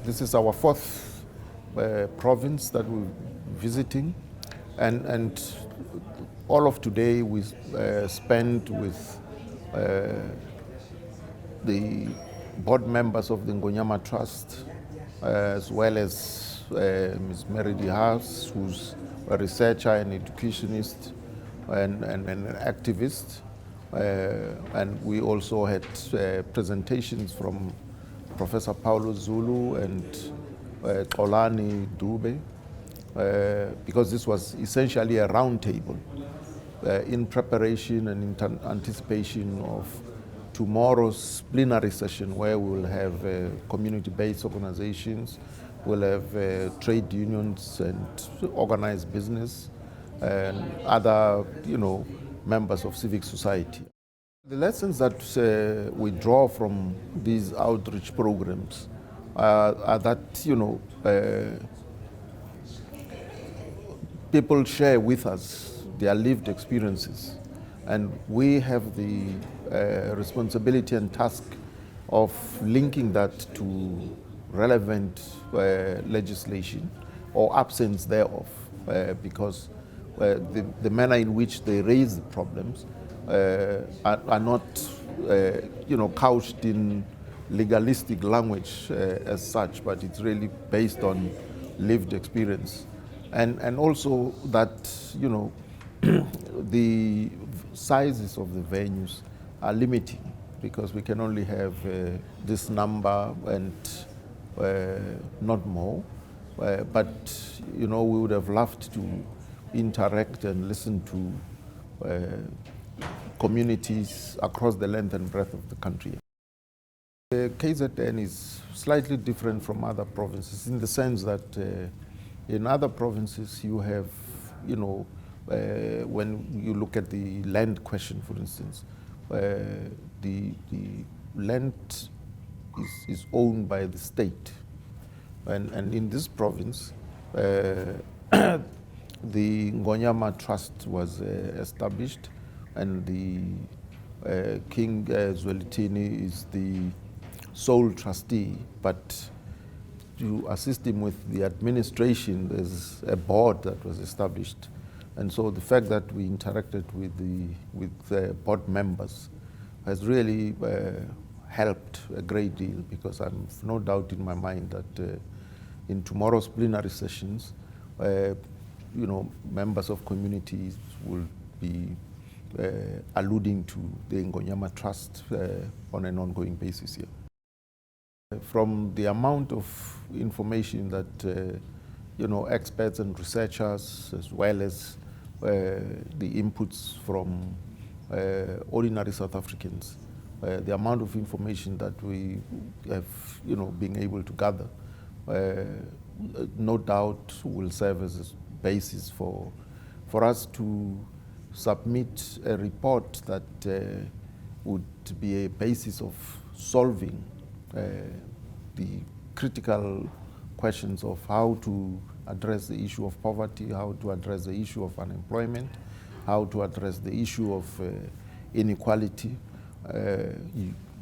This is our fourth province that we're visiting, and all of today we spent with the board members of the Kgalema Trust, as well as Ms. Meridi House, who's a researcher and educationist and an activist. And we also had presentations from Professor Paulo Zulu and Xolani Dube, because this was essentially a roundtable in preparation and in anticipation of tomorrow's plenary session, where we will have community-based organizations, we'll have trade unions and organized business, and other, members of civic society. The lessons that we draw from these outreach programs are that, people share with us their lived experiences, and we have the responsibility and task of linking that to relevant legislation or absence thereof, because the manner in which they raise the problems are not, couched in legalistic language as such, but it's really based on lived experience. And also that, the sizes of the venues are limiting, because we can only have this number and not more. But, we would have loved to interact and listen to communities across the length and breadth of the country. The KZN is slightly different from other provinces in the sense that in other provinces you have, when you look at the land question, for instance, the land is owned by the state. And in this province, the Kgalema Trust was established, and the King Zwelithini is the sole trustee, but to assist him with the administration, there's a board that was established. And so the fact that we interacted with the board members has really helped a great deal, because I've no doubt in my mind that in tomorrow's plenary sessions, members of communities will be alluding to the Kgalema Trust on an ongoing basis here. From the amount of information that experts and researchers, as well as the inputs from ordinary South Africans, the amount of information that we have been able to gather, no doubt will serve as a basis for us to submit a report that would be a basis of solving the critical questions of how to address the issue of poverty, how to address the issue of unemployment, how to address the issue of inequality,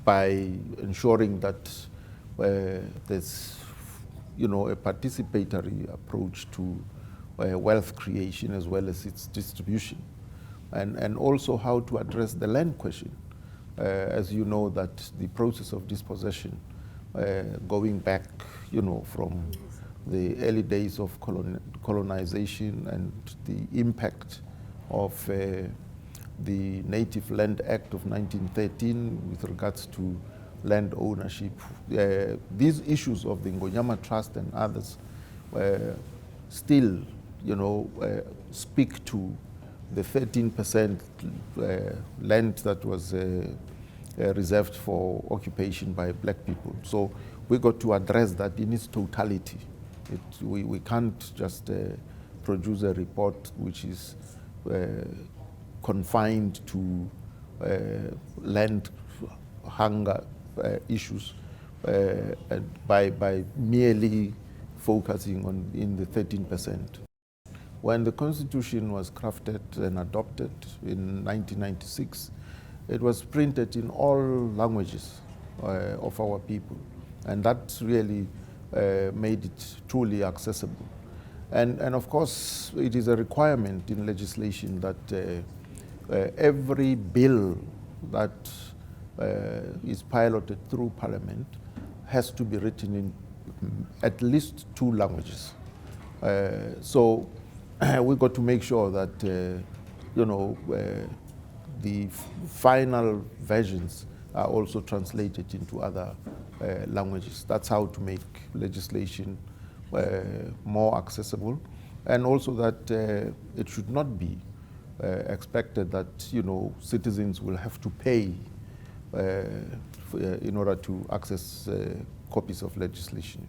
by ensuring that there's a participatory approach to wealth creation as well as its distribution, and also how to address the land question. As you know, that the process of dispossession, going back, from the early days of colonization and the impact of the Native Land Act of 1913 with regards to land ownership. These issues of the Kgalema Trust and others still, speak to the 13% land that was reserved for occupation by black people. So we got to address that in its totality. We can't just produce a report which is confined to land hunger issues by merely focusing on in the 13%. When the Constitution was crafted and adopted in 1996, it was printed in all languages of our people. And that really made it truly accessible. And of course, it is a requirement in legislation that every bill that is piloted through Parliament has to be written in at least 2 languages. So we've got to make sure that the final versions are also translated into other languages. That's how to make legislation more accessible, and also that it should not be expected that citizens will have to pay in order to access copies of legislation.